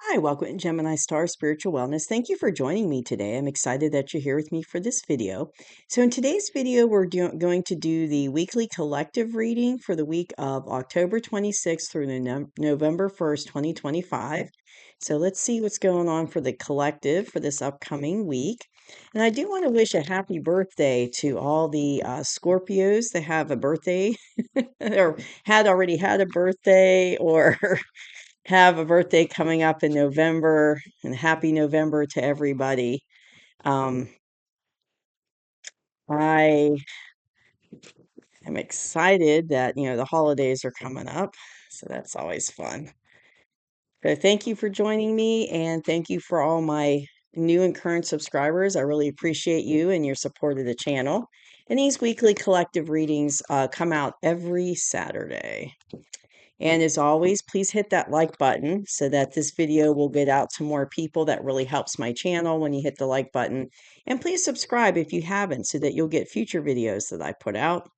Hi, welcome to Gemini Star Spiritual Wellness. Thank you for joining me today. I'm excited that you're here with me for this video. So in today's video, we're going to do the weekly collective reading for the week of October 26th through November 1st, 2025. So let's see what's going on for the collective for this upcoming week. And I do want to wish a happy birthday to all the Scorpios that have a birthday or had already had a birthday or have a birthday coming up in November, and happy November to everybody. Um, I am excited that, the holidays are coming up, so that's always fun. So thank you for joining me, and thank you for all my new and current subscribers. I really appreciate you and your support of the channel. And these weekly collective readings come out every Saturday. And as always, please hit that like button so that this video will get out to more people. That really helps my channel when you hit the like button. And please subscribe if you haven't so that you'll get future videos that I put out.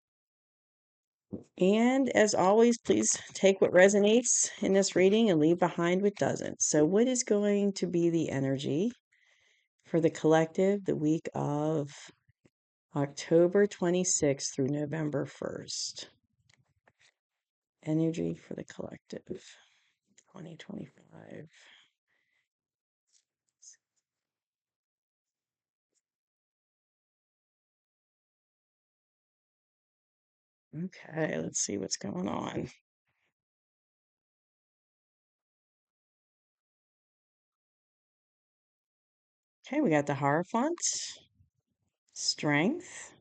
And as always, please take what resonates in this reading and leave behind what doesn't. So what is going to be the energy for the collective the week of October 26th through November 1st? Energy for the collective 2025. Okay, let's see what's going on. Okay, we got the Hierophant, Strength.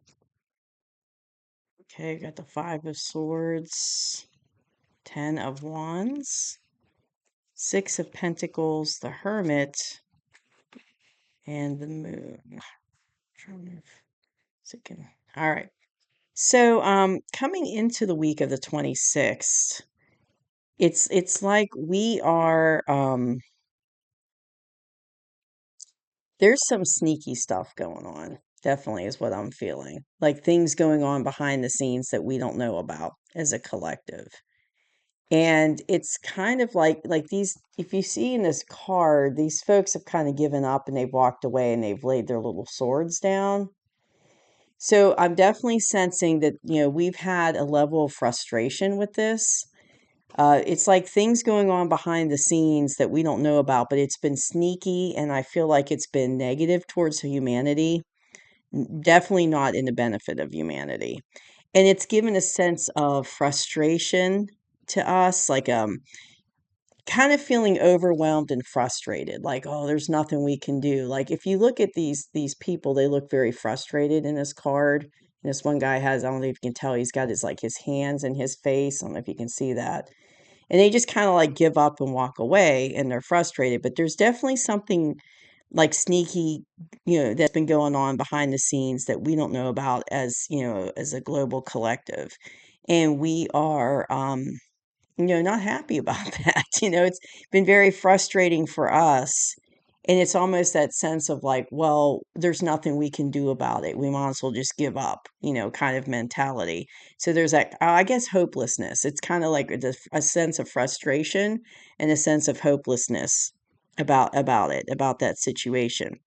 Okay, we got the Five of Swords, Ten of Wands, Six of Pentacles, the Hermit, and the Moon. All right. So, coming into the week of the 26th, it's like we are there's some sneaky stuff going on. Definitely is what I'm feeling. Like things going on behind the scenes that we don't know about as a collective. And it's kind of like these, if you see in this card, these folks have kind of given up and they've walked away and they've laid their little swords down. So I'm definitely sensing that, we've had a level of frustration with this. It's like things going on behind the scenes that we don't know about, but it's been sneaky, and I feel like it's been negative towards humanity, definitely not in the benefit of humanity. And it's given a sense of frustration to us, like kind of feeling overwhelmed and frustrated, like, oh, there's nothing we can do. Like if you look at these people, they look very frustrated in this card. And this one guy has, I don't know if you can tell, he's got his hands in his face. I don't know if you can see that, and they just kind of like give up and walk away and they're frustrated. But there's definitely something like sneaky, that's been going on behind the scenes that we don't know about as a global collective. And we are, not happy about that. It's been very frustrating for us. And it's almost that sense of like, well, there's nothing we can do about it. We might as well just give up, kind of mentality. So there's that, I guess, hopelessness. It's kind of like a sense of frustration and a sense of hopelessness about that situation.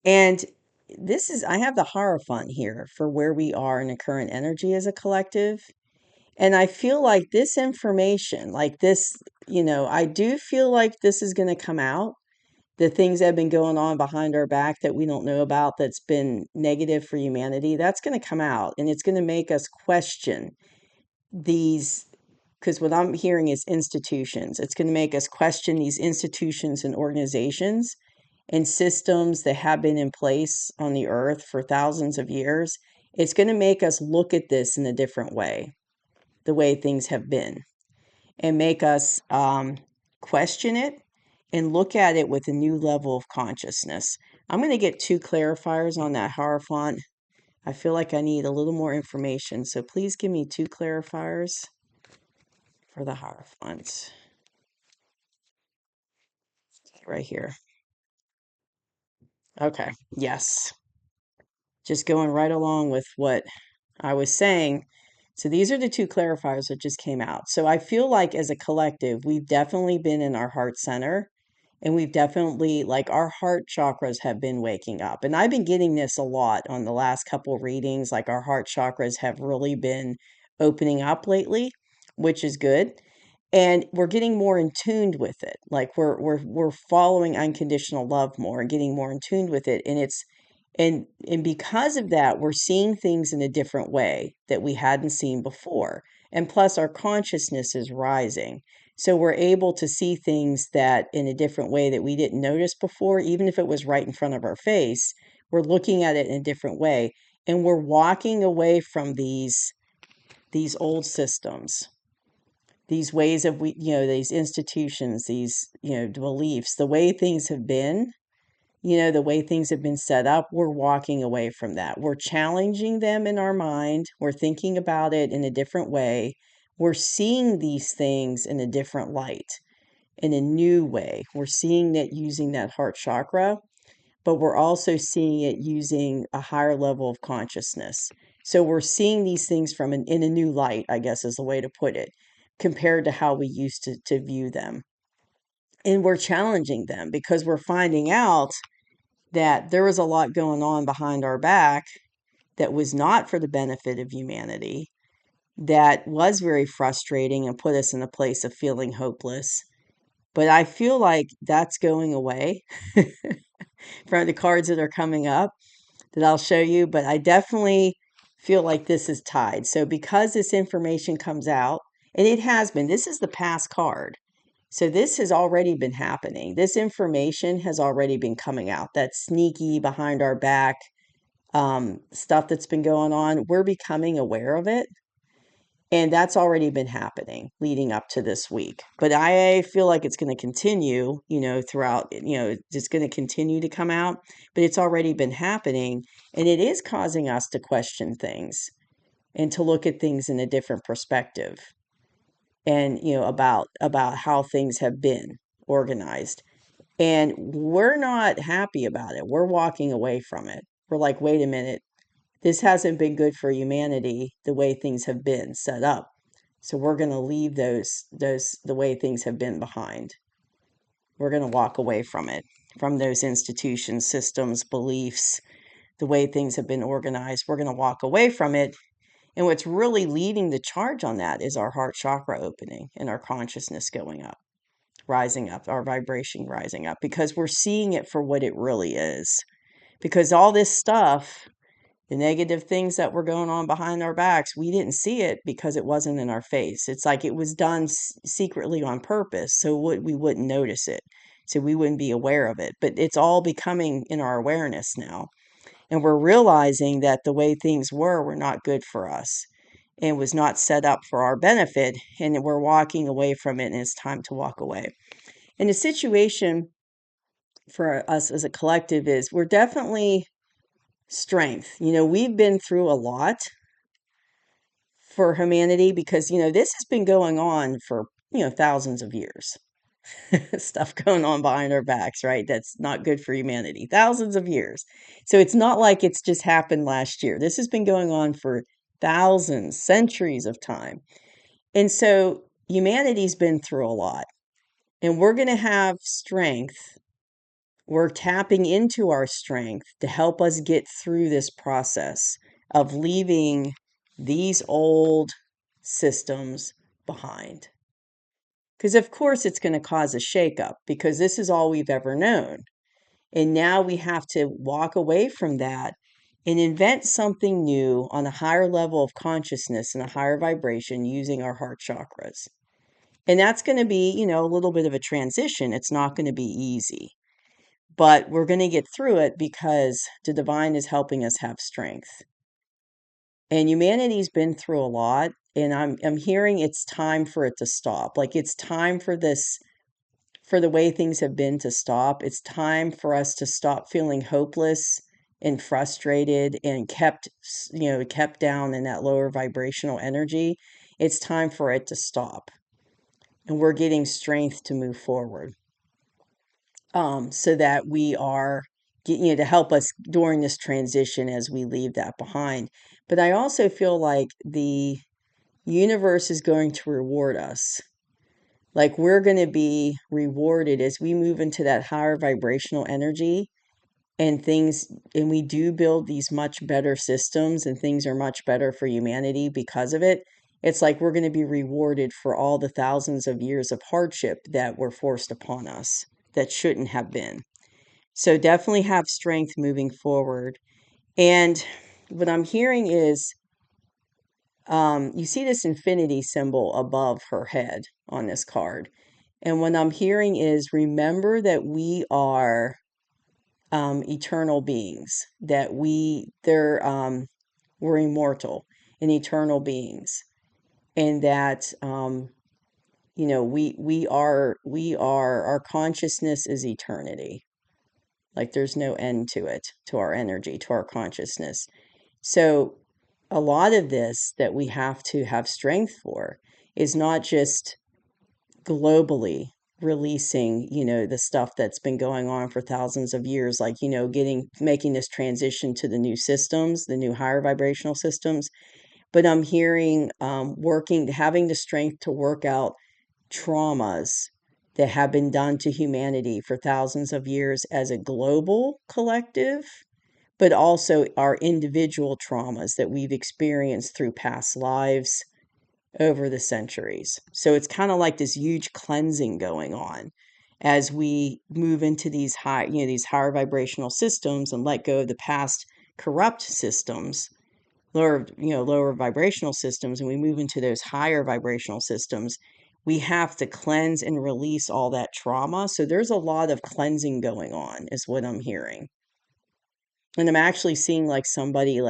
And I have the Hierophant here for where we are in the current energy as a collective. And I feel like this information, like this, I do feel like this is going to come out. The things that have been going on behind our back that we don't know about, that's been negative for humanity, that's going to come out. And it's going to make us question these, because what I'm hearing is institutions. It's going to make us question these institutions and organizations and systems that have been in place on the earth for thousands of years. It's going to make us look at this in a different way, the way things have been, and make us question it and look at it with a new level of consciousness. I'm going to get two clarifiers on that Hierophant. I feel like I need a little more information, so please give me two clarifiers for the Hierophant right here. Okay, yes. Just going right along with what I was saying. So these are the two clarifiers that just came out. So I feel like as a collective, we've definitely been in our heart center, and we've definitely, like, our heart chakras have been waking up. And I've been getting this a lot on the last couple readings. Like, our heart chakras have really been opening up lately, which is good. And we're getting more in tuned with it. Like, we're following unconditional love more and getting more in tuned with it. And it's and because of that, we're seeing things in a different way that we hadn't seen before. And plus, our consciousness is rising. So we're able to see things that in a different way that we didn't notice before, even if it was right in front of our face. We're looking at it in a different way. And we're walking away from these old systems, these ways of these institutions, these, beliefs, the way things have been, the way things have been set up. We're walking away from that. We're challenging them in our mind. We're thinking about it in a different way. We're seeing these things in a different light, in a new way. We're seeing it using that heart chakra, but we're also seeing it using a higher level of consciousness. So we're seeing these things in a new light, I guess is the way to put it, compared to how we used to view them. And we're challenging them because we're finding out that there was a lot going on behind our back that was not for the benefit of humanity, that was very frustrating and put us in a place of feeling hopeless. But I feel like that's going away from the cards that are coming up that I'll show you. But I definitely feel like this is tied. So because this information comes out, and it has been, this is the past card. So this has already been happening. This information has already been coming out. That sneaky behind our back stuff that's been going on. We're becoming aware of it. And that's already been happening leading up to this week. But I feel like it's going to continue, throughout, it's going to continue to come out, but it's already been happening. And it is causing us to question things and to look at things in a different perspective, and, about how things have been organized. And we're not happy about it. We're walking away from it. We're like, wait a minute, this hasn't been good for humanity the way things have been set up. So we're going to leave the way things have been behind. We're going to walk away from it, from those institutions, systems, beliefs, the way things have been organized. We're going to walk away from it. And what's really leading the charge on that is our heart chakra opening and our consciousness going up, rising up, our vibration rising up, because we're seeing it for what it really is. Because all this stuff, the negative things that were going on behind our backs, we didn't see it because it wasn't in our face. It's like it was done secretly on purpose, so we wouldn't notice it, so we wouldn't be aware of it. But it's all becoming in our awareness now. And we're realizing that the way things were not good for us and was not set up for our benefit. And we're walking away from it, and it's time to walk away. And the situation for us as a collective is we're definitely strength. We've been through a lot for humanity because, this has been going on for, thousands of years. Stuff going on behind our backs, right? That's not good for humanity. Thousands of years. So it's not like it's just happened last year. This has been going on for thousands, centuries of time. And so humanity's been through a lot. And we're going to have strength. We're tapping into our strength to help us get through this process of leaving these old systems behind. Because, of course, it's going to cause a shakeup because this is all we've ever known. And now we have to walk away from that and invent something new on a higher level of consciousness and a higher vibration using our heart chakras. And that's going to be, a little bit of a transition. It's not going to be easy, but we're going to get through it because the divine is helping us have strength. And humanity's been through a lot, and I'm hearing it's time for it to stop. Like, it's time for this, for the way things have been, to stop. It's time for us to stop feeling hopeless and frustrated and kept down in that lower vibrational energy. It's time for it to stop. And we're getting strength to move forward. So that we are, to help us during this transition as we leave that behind. But I also feel like universe is going to reward us. Like we're going to be rewarded as we move into that higher vibrational energy and things, and we do build these much better systems and things are much better for humanity because of it. It's like we're going to be rewarded for all the thousands of years of hardship that were forced upon us that shouldn't have been. So definitely have strength moving forward. And what I'm hearing is, you see this infinity symbol above her head on this card. And what I'm hearing is remember that we are eternal beings, that we're immortal and eternal beings, and that our consciousness is eternity. Like there's no end to it, to our energy, to our consciousness. So a lot of this that we have to have strength for is not just globally releasing, the stuff that's been going on for thousands of years, like, making this transition to the new systems, the new higher vibrational systems. But I'm hearing having the strength to work out traumas that have been done to humanity for thousands of years as a global collective, but also our individual traumas that we've experienced through past lives over the centuries. So it's kind of like this huge cleansing going on as we move into these these higher vibrational systems and let go of the past corrupt systems, lower vibrational systems, and we move into those higher vibrational systems. We have to cleanse and release all that trauma. So there's a lot of cleansing going on, is what I'm hearing. And I'm actually seeing like somebody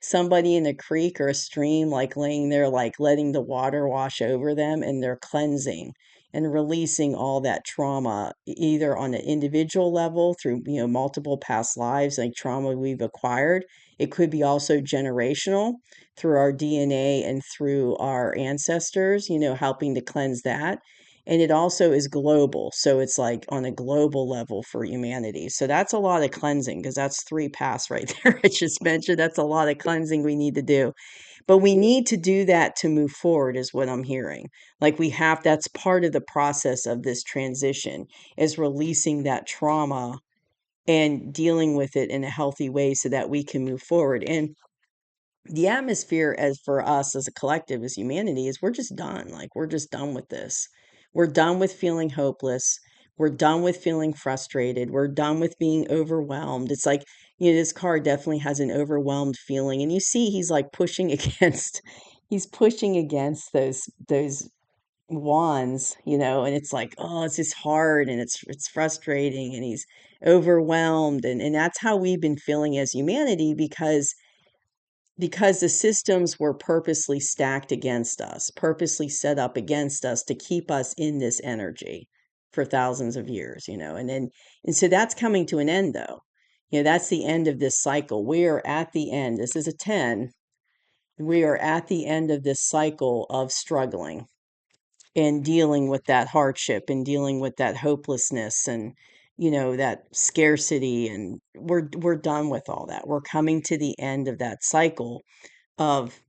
somebody in a creek or a stream, like laying there, like letting the water wash over them, and they're cleansing and releasing all that trauma, either on an individual level through, multiple past lives, like trauma we've acquired. It could be also generational through our DNA and through our ancestors, helping to cleanse that. And it also is global. So it's like on a global level for humanity. So that's a lot of cleansing, because that's three paths right there. I just mentioned that's a lot of cleansing we need to do. But we need to do that to move forward, is what I'm hearing. Like that's part of the process of this transition, is releasing that trauma and dealing with it in a healthy way so that we can move forward. And the atmosphere, as for us as a collective, as humanity, is we're just done. Like we're just done with this. We're done with feeling hopeless. We're done with feeling frustrated. We're done with being overwhelmed. It's like, this card definitely has an overwhelmed feeling. And you see he's like pushing against he's pushing against those wands, and it's like, oh, it's just hard and it's frustrating, and he's overwhelmed. And that's how we've been feeling as humanity, because the systems were purposely stacked against us, purposely set up against us to keep us in this energy for thousands of years, and so that's coming to an end, though. That's the end of this cycle. We are at the end. This is a 10. We are at the end of this cycle of struggling and dealing with that hardship and dealing with that hopelessness and that scarcity, and we're done with all that. We're coming to the end of that cycle of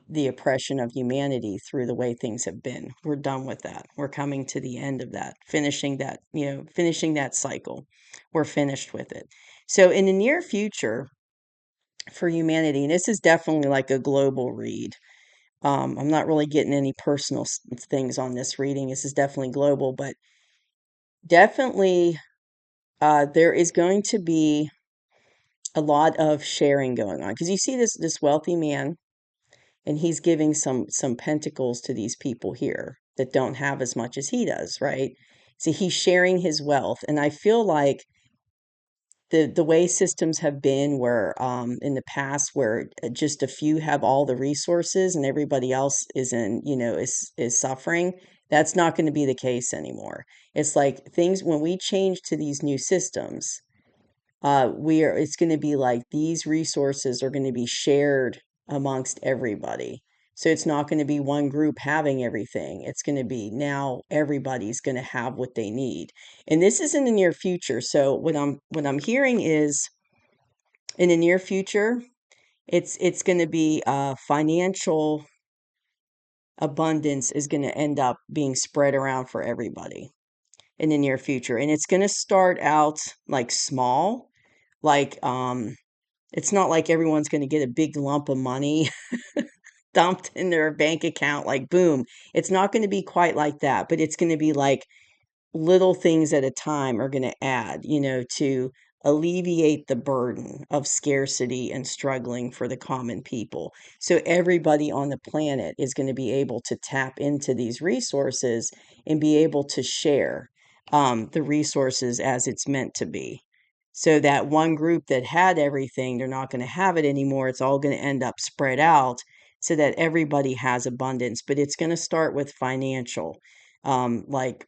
the oppression of humanity through the way things have been. We're done with that. We're coming to the end of that, finishing that cycle. We're finished with it. So in the near future for humanity, and this is definitely like a global read. I'm not really getting any personal things on this reading. This is definitely global, but definitely there is going to be a lot of sharing going on, because you see this wealthy man, and he's giving some pentacles to these people here that don't have as much as he does, right? So he's sharing his wealth, and I feel like the way systems have been, where in the past, where just a few have all the resources and everybody else is suffering. That's not going to be the case anymore. It's like things, when we change to these new systems, it's going to be like these resources are going to be shared amongst everybody. So it's not going to be one group having everything. It's going to be now everybody's going to have what they need. And this is in the near future. So what I'm hearing is, in the near future, It's going to be financial abundance is going to end up being spread around for everybody in the near future. And it's going to start out like small, like it's not like everyone's going to get a big lump of money dumped in their bank account like boom. It's not going to be quite like that, but it's going to be like little things at a time are going to add, to alleviate the burden of scarcity and struggling for the common people. So everybody on the planet is going to be able to tap into these resources and be able to share the resources as it's meant to be. So that one group that had everything, they're not going to have it anymore. It's all going to end up spread out so that everybody has abundance. But it's going to start with financial, like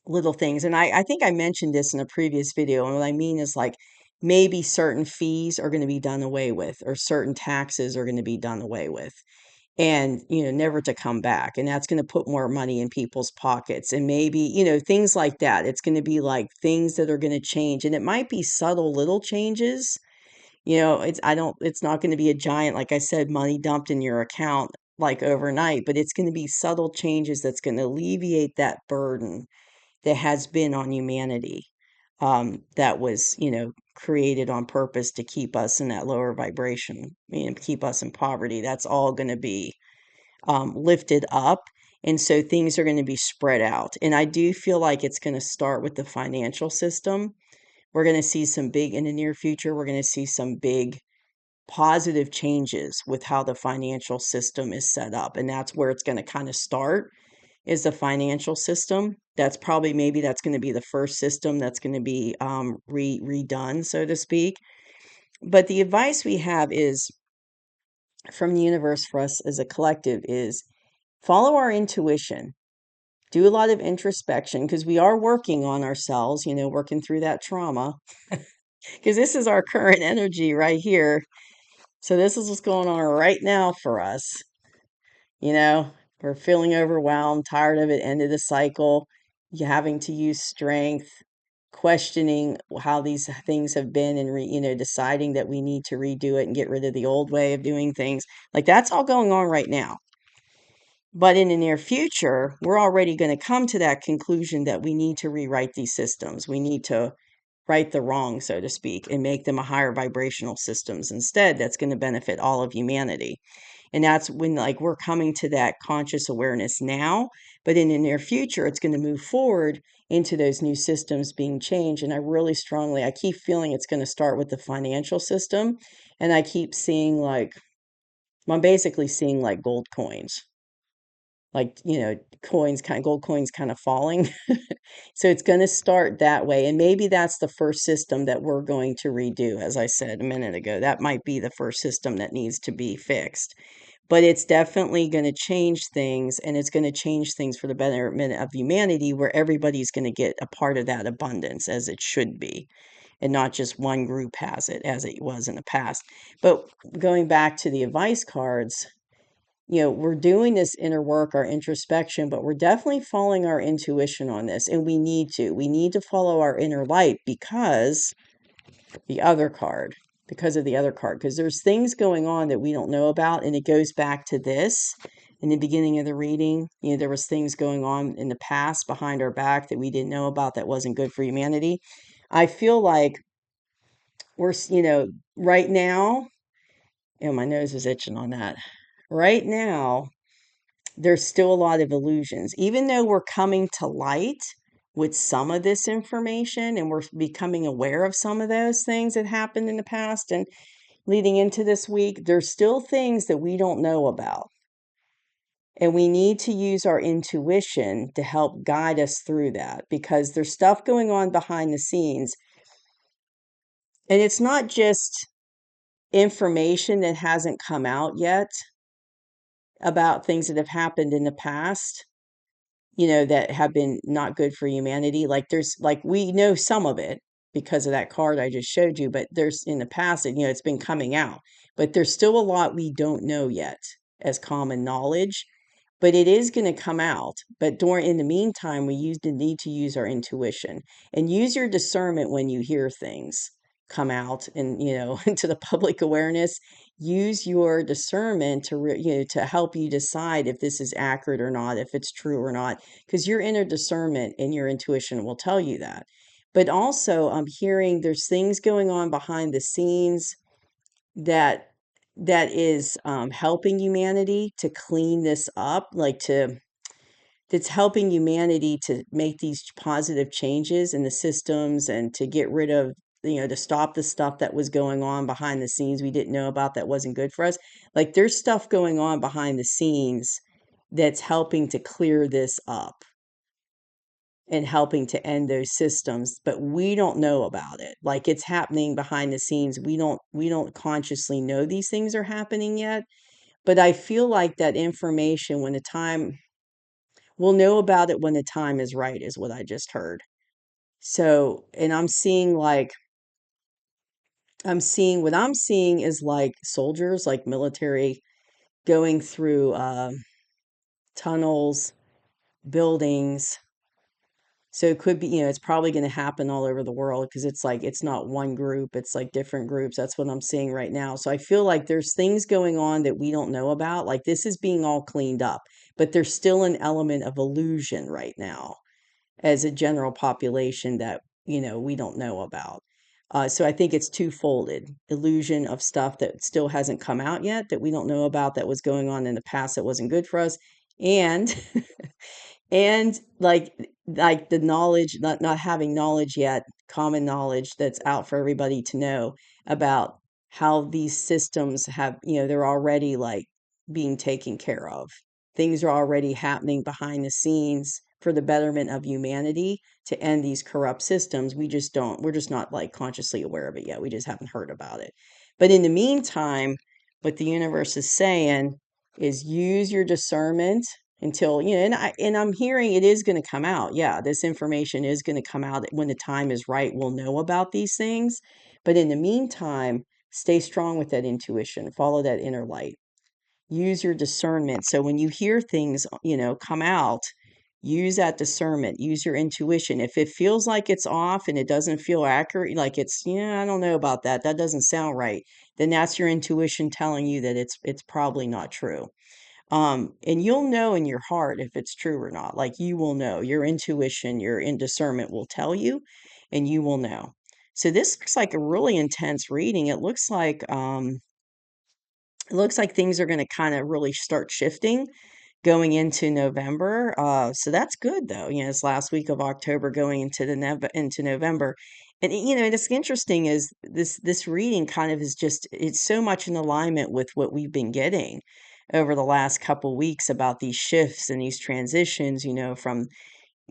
little things. And I think I mentioned this in a previous video. And what I mean is like maybe certain fees are going to be done away with, or certain taxes are going to be done away with, and, never to come back. And that's going to put more money in people's pockets. And maybe, things like that. It's going to be like things that are going to change. And it might be subtle little changes. It's not going to be a giant, like I said, money dumped in your account like overnight, but it's going to be subtle changes that's going to alleviate that burden that has been on humanity, that was, created on purpose to keep us in that lower vibration, keep us in poverty. That's all going to be lifted up. And so things are going to be spread out. And I do feel like it's going to start with the financial system. We're going to see some big, in the near future, we're going to see some big positive changes with how the financial system is set up. And that's where it's going to kind of start, is the financial system. That's probably, maybe that's going to be the first system that's going to be redone, so to speak. But the advice we have is from the universe for us as a collective is follow our intuition. Do a lot of introspection, because we are working on ourselves, working through that trauma. Because this is our current energy right here. So this is what's going on right now for us. You know, we're feeling overwhelmed, tired of it, end of the cycle, you having to use strength, questioning how these things have been, and deciding that we need to redo it and get rid of the old way of doing things. Like that's all going on right now. But in the near future, we're already going to come to that conclusion that we need to rewrite these systems. We need to right the wrong, so to speak, and make them a higher vibrational systems instead. That's going to benefit all of humanity. And that's when, like, we're coming to that conscious awareness now, but in the near future, it's going to move forward into those new systems being changed. And I keep feeling it's going to start with the financial system. And I keep seeing I'm basically seeing like gold coins, like, gold coins kind of falling. So it's going to start that way. And maybe that's the first system that we're going to redo. As I said a minute ago, that might be the first system that needs to be fixed. But it's definitely going to change things, and it's going to change things for the betterment of humanity, where everybody's going to get a part of that abundance as it should be, and not just one group has it as it was in the past. But going back to the advice cards, we're doing this inner work, our introspection, but we're definitely following our intuition on this. And we need to. We need to follow our inner light because the other card, because of the other card, because there's things going on that we don't know about. And it goes back to this in the beginning of the reading. There was things going on in the past behind our back that we didn't know about that wasn't good for humanity. I feel like we're, right now, my nose is itching on that. Right now, there's still a lot of illusions. Even though we're coming to light with some of this information and we're becoming aware of some of those things that happened in the past and leading into this week, there's still things that we don't know about. And we need to use our intuition to help guide us through that, because there's stuff going on behind the scenes. And it's not just information that hasn't come out yet about things that have happened in the past, that have been not good for humanity. Like we know some of it because of that card I just showed you, but there's in the past, it's been coming out, but there's still a lot we don't know yet as common knowledge, but it is going to come out. But in the meantime, we need to use our intuition and use your discernment when you hear things. come out and, into the public awareness. Use your discernment to help you decide if this is accurate or not, if it's true or not, because your inner discernment and your intuition will tell you that. But also, I'm hearing there's things going on behind the scenes that is helping humanity to clean this up, like to that's helping humanity to make these positive changes in the systems and to get rid of, to stop the stuff that was going on behind the scenes we didn't know about that wasn't good for us. Like there's stuff going on behind the scenes that's helping to clear this up and helping to end those systems, but we don't know about it. Like it's happening behind the scenes. We don't consciously know these things are happening yet, but I feel like that information, when the time we'll know about it when the time is right, is what I just heard. So, and what I'm seeing is like soldiers, like military going through tunnels, buildings. So it could be, it's probably going to happen all over the world because it's like it's not one group, it's like different groups. That's what I'm seeing right now. So I feel like there's things going on that we don't know about. Like this is being all cleaned up, but there's still an element of illusion right now as a general population that we don't know about. So I think it's twofolded: illusion of stuff that still hasn't come out yet that we don't know about that was going on in the past that wasn't good for us, and and like the knowledge, not having knowledge yet, common knowledge that's out for everybody to know about how these systems have, they're already like being taken care of. Things are already happening behind the scenes for the betterment of humanity to end these corrupt systems. We're just not like consciously aware of it yet. We just haven't heard about it. But in the meantime, what the universe is saying is use your discernment until, I'm hearing it is going to come out. Yeah, this information is going to come out when the time is right. We'll know about these things. But in the meantime, stay strong with that intuition, follow that inner light, use your discernment. So when you hear things, come out, use that discernment, use your intuition. If it feels like it's off and it doesn't feel accurate, like it's, I don't know about that, that doesn't sound right, then that's your intuition telling you that it's probably not true. And you'll know in your heart if it's true or not. Like you will know, your intuition, your in discernment will tell you, and you will know. So this looks like a really intense reading. It looks like things are going to kind of really start shifting going into November. So that's good though. It's last week of October going into into November. And and it's interesting is this reading kind of is just, it's so much in alignment with what we've been getting over the last couple weeks about these shifts and these transitions, from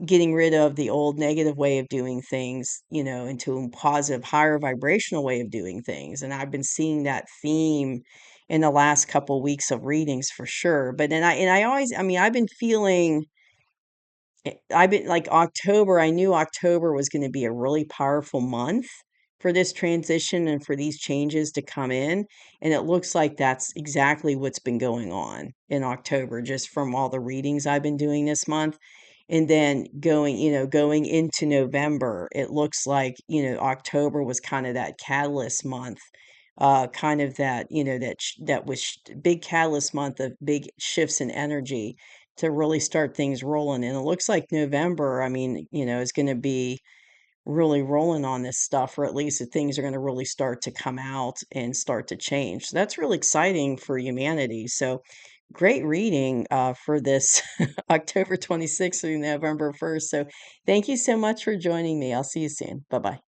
getting rid of the old negative way of doing things, into a positive, higher vibrational way of doing things. And I've been seeing that theme in the last couple weeks of readings for sure. But then I always, I've been feeling, I've been like October, I knew October was going to be a really powerful month for this transition and for these changes to come in. And it looks like that's exactly what's been going on in October, just from all the readings I've been doing this month. And then going into November, it looks like, October was kind of that catalyst month, kind of that, that was big catalyst month of big shifts in energy to really start things rolling. And it looks like November, is going to be really rolling on this stuff, or at least that things are going to really start to come out and start to change. So that's really exciting for humanity. So great reading for this October 26th through November 1st. So thank you so much for joining me. I'll see you soon. Bye bye.